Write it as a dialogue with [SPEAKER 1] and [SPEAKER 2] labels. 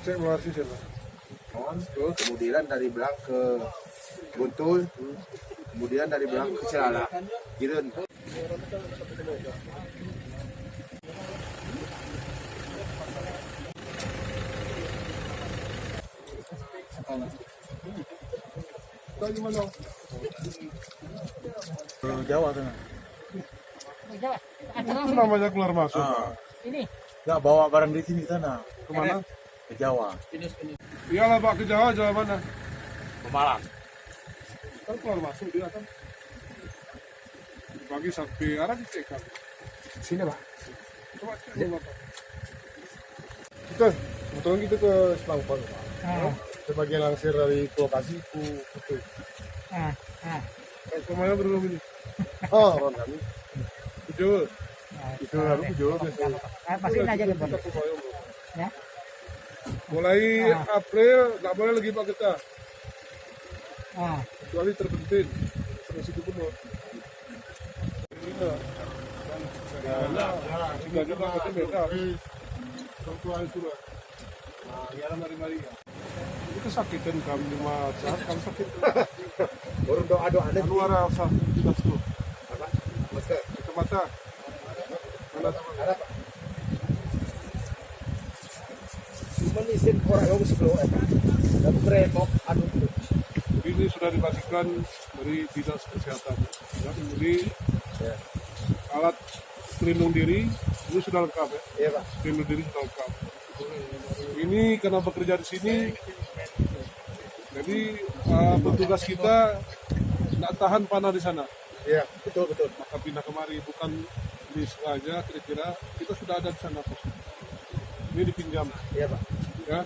[SPEAKER 1] Simulasi siapa?
[SPEAKER 2] Kemudian dari Belang ke Buntul, kemudian dari Belang ke Celala. Gireun.
[SPEAKER 1] Tahu gimana?
[SPEAKER 3] Ke Jawa sana.
[SPEAKER 1] Itu namanya keluar masuk.
[SPEAKER 4] Ini
[SPEAKER 3] Nggak bawa barang di sini sana.
[SPEAKER 1] Kemana?
[SPEAKER 3] Ke Jawa.
[SPEAKER 1] Iyalah Pak, ke Jawa, Jawa mana?
[SPEAKER 3] Pemalang.
[SPEAKER 1] Kan keluar masuk dia kan. Bagi sampai arah di TK.
[SPEAKER 4] sini Pak.
[SPEAKER 1] Coba cek dulu Pak. Kebetulan kita ke Selangor. Sebagian langsir dari lokasi ku itu. Kemana berdua ini? Oh, orang kami. Kujul. Itu lalu kujul biasanya.
[SPEAKER 4] Pastiin aja gitu.
[SPEAKER 1] Kita ke Bayong, bro.
[SPEAKER 4] Ya.
[SPEAKER 1] Mulai April nggak boleh lagi Pak kita. Kecuali terpenting. Terus itu pun. Tiga juga macam beda. Tentuan surat. Nah, ya mari-mari ya. Itu kesakitan kami 5 saat kami sakit.
[SPEAKER 2] Baru doa-doa ada
[SPEAKER 1] Anu arah usah jelas tuh.
[SPEAKER 2] apa? Masker.
[SPEAKER 1] Kacamata. Mana
[SPEAKER 2] Ada Pak. Cuman isin orang yang sebelum eta. Dan beremok anu itu.
[SPEAKER 1] ini sudah dibagikan dari dinas kesehatan. Ya, jadi alat pelindung diri ini sudah lengkap ya.
[SPEAKER 2] Iya Pak.
[SPEAKER 1] Pelindung diri sudah lengkap. Ini karena bekerja di sini, jadi petugas kita tidak tahan panah di sana.
[SPEAKER 2] Iya, betul.
[SPEAKER 1] Maka pindah kemari, bukan di sengaja kira-kira kita sudah ada di sana. Ini dipinjam.
[SPEAKER 2] Iya Pak.
[SPEAKER 1] Ya,